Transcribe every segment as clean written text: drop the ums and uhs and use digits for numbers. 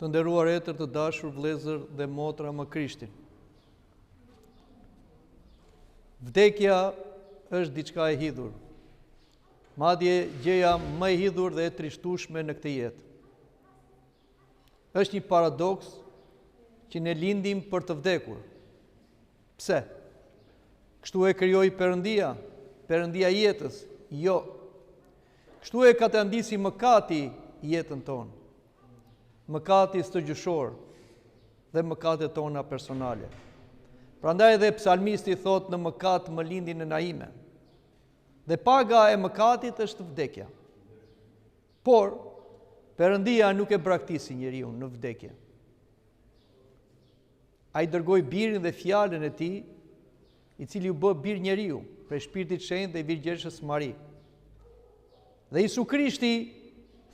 Të nderuar etër të dashur vëllezër dhe motra më Krishtin. Vdekja është diçka e hidhur. Madje gjëja më e hidhur dhe e trishtueshme në këtë jetë. Është një paradoks që ne lindim për të vdekur. Pse? Kështu e krijoi Perëndia, Perëndia e jetës. Jo. Kështu e katëndisi mëkati jetën tonë. Mëkati stëgjëshor dhe mëkatet tona personale. Prandaj edhe psalmisti thot në mëkat më lindi në naime. Dhe paga e mëkatit është vdekja. Por Perëndia nuk e braktisi njeriu në vdekje. Ai dërgoi birin dhe fjalën e tij, i cili u bë bir njeriu, prej Shpirtit Shenjtë dhe Virgjeshës Mari. Dhe Isu Krishti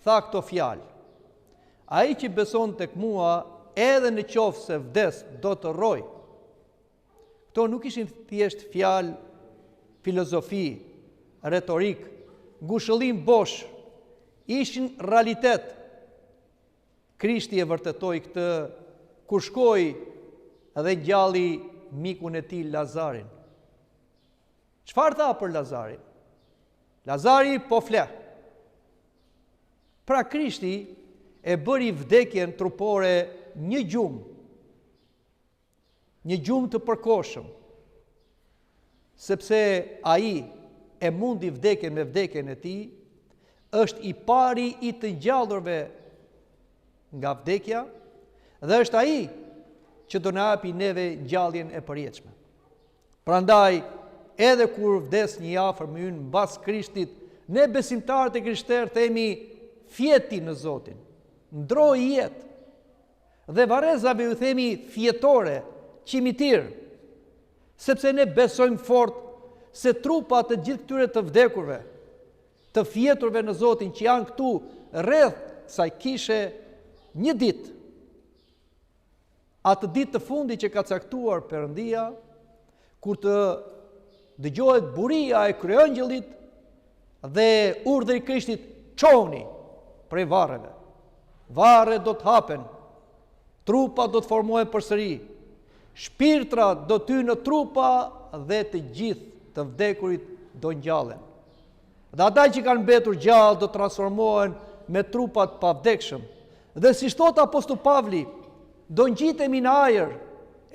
tha këto fjalë: ai që beson tek mua, edhe në qoftë se vdes, do të rrojë. Këto nuk ishin thjesht fjalë, filozofi, retorik, ngushëllim bosh, ishin realitet. Krishti e vërtetoi këtë kur shkoi dhe ngjalli mikun e tij Lazarin. Çfarë tha për Lazarin? Lazari po fleh. Pra Krishti e bëri vdekjen trupore një gjumë të përkohshëm, sepse ai e mundi vdekjen me vdekjen e tij, është i pari i të ngjallurve nga vdekja dhe është ai që do na japi neve ngjalljen e përjetshme. Prandaj, edhe kur vdes një afër me ynë mbas Krishtit, ne besimtarët e krishterë themi fjeti në Zotin. Ndroi jetë. Dhe varrezave ju themi fjetore, qimitir, sepse ne besojmë fort se trupat të gjithë këtyre të vdekurve, të fjeturve në Zotin që janë këtu rreth kësaj kishe një ditë, atë ditë të fundit që ka caktuar Perëndia, kur të dëgjohet buria e kryeëngjëllit dhe urdhri i Krishtit: çoni prej varreve. Varret do të hapen, trupa do të formohen përsëri, shpirtra do të hyjnë në trupa dhe të gjithë të vdekurit do ngjallen. Dhe ata që kanë mbetur gjallë do transformohen me trupat pavdekshëm. Dhe si thot apostulli Pavli, do ngjitemi në ajër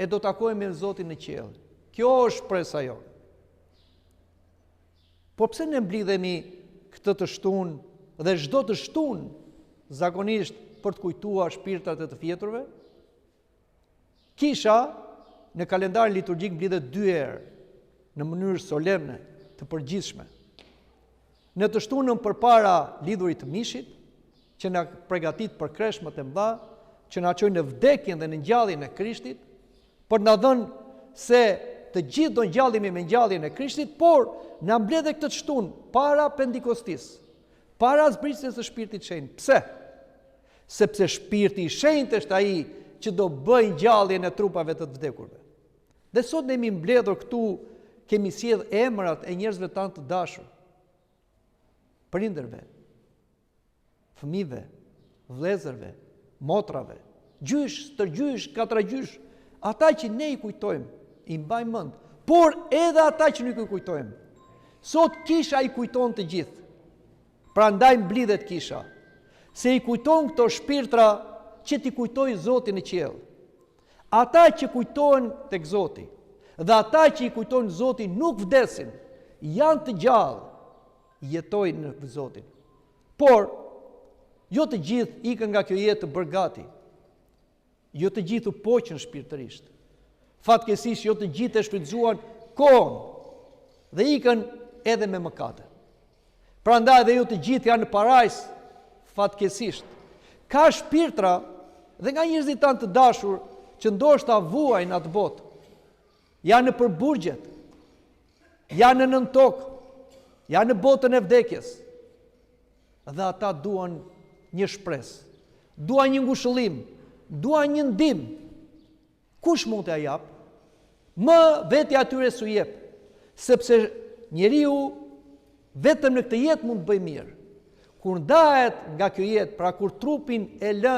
e do takohemi me Zotin në qiell. Kjo është shpresa jonë. Po pse ne mblidhemi këtë të shtunë dhe çdo të shtunë zakonisht për të kujtuar shpirtrat e të fjeturve? Kisha në kalendarin liturgjik mblidhet 2 herë në mënyrë solemne, të përgjithshme. Në të shtunën përpara lidhurit të mishit, që na përgatit për kreshmat e mëdha, që na çojnë në vdekjen dhe në ngjalljen e Krishtit, për na dhënë se të gjithë do ngjallemi me ngjalljen e Krishtit, por na mbledh këtë shtunë para Pentikostis, para zbritjes së Shpirtit Shenjtë. Pse? Sepse Shpirti i Shenjtë është ai që do bëjë ngjalljen e trupave të vdekurve. Dhe sot ne jemi mbledhur këtu, kemi sjell emrat e njerëzve tanë të dashur, prindërve, fëmijëve, vëllezërve, motrave, gjysh, tërgjysh, katragjysh, ata që ne i kujtojmë, i mbajmë mend, por edhe ata që nuk i kujtojmë. Sot kisha i kujton të gjithë. Prandaj mblidhet kisha, se i kujton këto shpirtra që t'i kujtojë Zotin në qiell. Ata që kujtohen tek Zoti dhe ata që i kujtojnë Zotin nuk vdesin, janë të gjallë, jetojnë në Zotin. Por jo të gjithë ikën nga kjo jetë të bërgati. Jo të gjithë u poqën shpirtërisht. Fatkeqësisht jo të gjithë e shfrytzuan kohën dhe ikën edhe me mëkate. Prandaj dhe jo të gjithë janë në parajs, fatkeqësisht. Ka shpirtra dhe nga njerëzit tanë të dashur që ndoshta vuajnë atë botë. Janë në përburgjet, janë në nën tokë, janë në botën e vdekjes. Dhe ata duan një shpresë, duan një ngushëllim, duan një ndihmë. Kush mund t'ia jap? Më vetja atyre s'u jep, sepse njeriu vetëm në këtë jetë mund të bëjë mirë. Kur ndahet nga kjo jetë, pra kur trupin e lë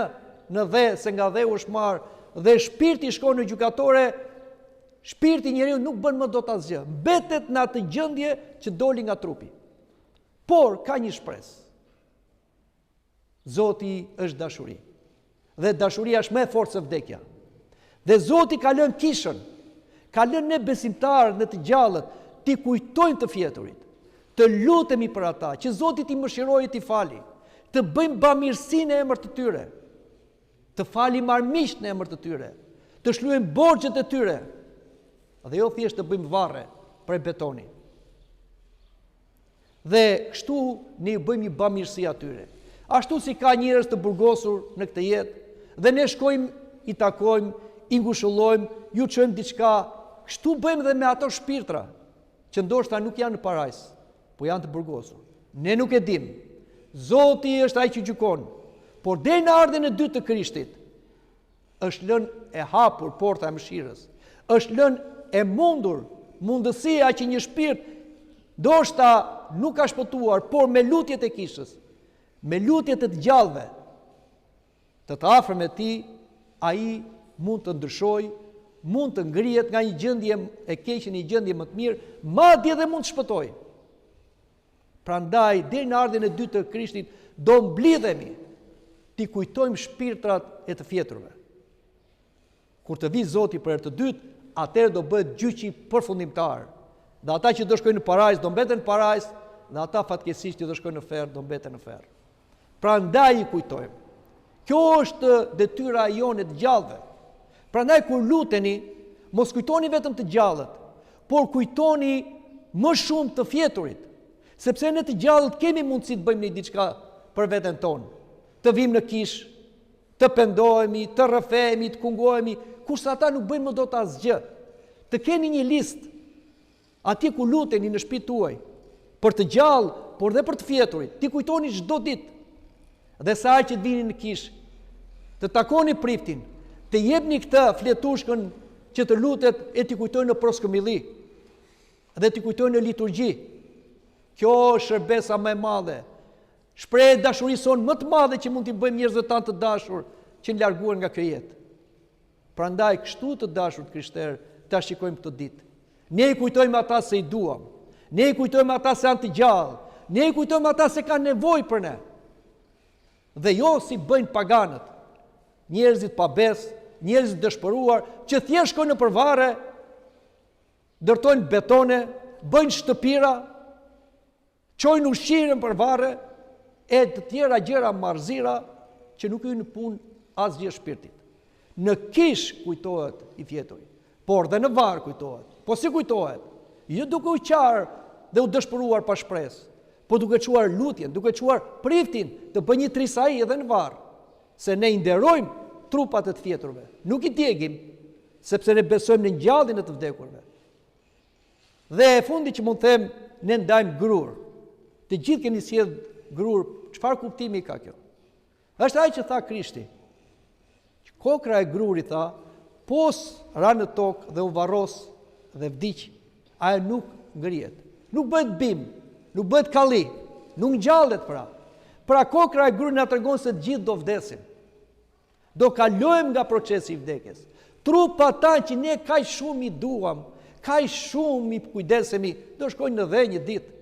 në dhe, se nga dhe u është marrë, dhe shpirti shkon në gjykatore, shpirti njeriu nuk bën më dot asgjë. Mbetet në atë gjendje që doli nga trupi. Por ka një shpresë. Zoti është dashuri. Dhe dashuria është më e fortë se vdekja. Dhe Zoti ka lënë kishën, ka lënë ne besimtarët në të gjallët, ti kujtojmë të fjeturit, të lutemi për ata, që Zoti ti mëshirojë, ti fali, të bëjmë bamirësinë në emër të tyre, të falim armiqt në emër të tyre, të shlyejmë borxhet e tyre, dhe jo thjesht të bëjmë varre për betoni. Dhe kështu ne i bëjmë një bamirësi atyre. Ashtu si ka njerëz të burgosur në këtë jetë, dhe ne shkojmë, i takojmë, i ngushëllojmë, ju çojmë diçka, kështu bëjmë dhe me ato shpirtra që ndoshta nuk janë në parajs, po janë të burgosur. Ne nuk e dim. Zoti është ai që gjykon. Por deri në ardhen e dytë të Krishtit është lënë e hapur porta e mëshirës. Është lënë e mundur mundësia që një shpirt ndoshta nuk ka shpëtuar, por me lutjet e kishës, me lutjet e të gjallëve, të afër me ti, ai mund të ndryshojë, mund të ngrihet nga një gjendje e keqe në një gjendje më të mirë, madje edhe mund të shpëtojë. Prandaj, deri në ardhen e dytë të Krishtit, do mblidhemi, t'i kujtojmë shpirtrat e të fjeturve. Kur të vi Zoti për herë të dytë, atëherë do bëhet gjyqi përfundimtar. Dhe ata që do shkojnë në parajs do mbeten në parajs, dhe ata fatkeqësisht që do shkojnë në ferr do mbeten në ferr. Prandaj i kujtojmë. Kjo është detyra jonë të gjallëve. Prandaj kur luteni, mos kujtoni vetëm të gjallët, por kujtoni më shumë të fjeturit, sepse ne të gjallët kemi mundësi të bëjmë një diçka për veten tonë. Të vim në kish, të pendohemi, të rrëfehemi, të kungohemi, kurse ata nuk bëjnë më dot asgjë. Të keni një listë atje ku luteni në shtëpitë tuaj, për të gjallë, por dhe për të fjeturit. Ti kujtoni çdo ditë. Dhe sa që të vini në kish, të takoni priftin, të jepni këtë fletushkën që të lutet e t'i kujtojnë në proskëmilli dhe t'i kujtojnë në liturgji. Kjo është shërbesa më e madhe. Shprehje dashurisë sonë më të madhe që mund t'i bëjmë njerëzve tanë të dashur që janë larguar nga kjo jetë. Prandaj kështu të dashur të krishterë ta shikojmë këtë ditë. Ne i kujtojmë ata se i duam. Ne i kujtojmë ata se janë të gjallë. Ne i kujtojmë ata se kanë nevojë për ne. Dhe jo si bëjnë paganët, njerëzit pa besë, njerëzit dëshpëruar, që thjesht shkojnë në përvare, ndërtojnë betone, bëjnë shtëpira, çojnë ushqimin në përvare, e të tjera gjëra marrëzira që nuk hyjnë në punë asgjë shpirtit. Në kish kujtohet i fjeturit, por dhe në varr kujtohet. Po si kujtohet? Jo duke u qarë dhe u dëshpëruar pa shpresë, po duke çuar lutjen, duke çuar priftin të bëjë një trisai edhe në varr, se ne i nderojmë trupat e të fjeturve. Nuk i djegim, sepse ne besojmë në ngjalljen e të vdekurve. Dhe e fundi që mund të them, ne ndajmë grur. Të gjithë keni sjell grur, çfarë kuptimi ka kjo? Është ai që tha Krishti. Kokra e grurit tha, pos ra në tokë dhe u varros dhe vdiq, ajo nuk ngrihet. Nuk bëhet bim, nuk bëhet kalli, nuk ngjallet pra. Pra kokra e grurit na tregon se të gjithë do vdesim. Do kalojmë nga procesi i vdekjes. Trupat tanë që ne kaq shumë i duam, kaq shumë i kujdesemi, do shkojnë në dhe një ditë.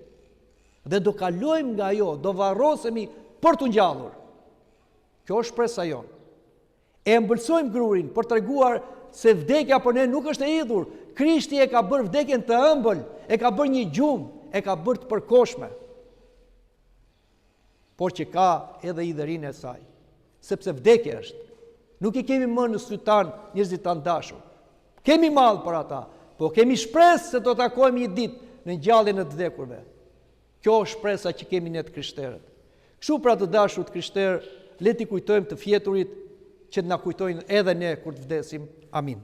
Dhe do kalojmë nga ajo, do varrosemi për të ngjallur. Kjo është shpresa jonë. E mbulsojmë grurin për treguar se vdekja për ne nuk është e idhur. Krishti e ka bërë vdekjen të ëmbël, e ka bërë një gjumë, e ka bërë të përkohshme. Por që ka edhe idhërinë e saj. Sepse vdekja është. Nuk i kemi më në sy tanë njerëzit tanë dashur. Kemi mall për ata, po kemi shpresë se do të takojmë një ditë në ngjalljen e të vdekurve. Kjo është shpresa që kemi ne të krishterët. Kështu pra të dashur të krishterë, le t'i kujtojmë të fjeturit që na kujtojnë edhe ne kur të vdesim. Amin.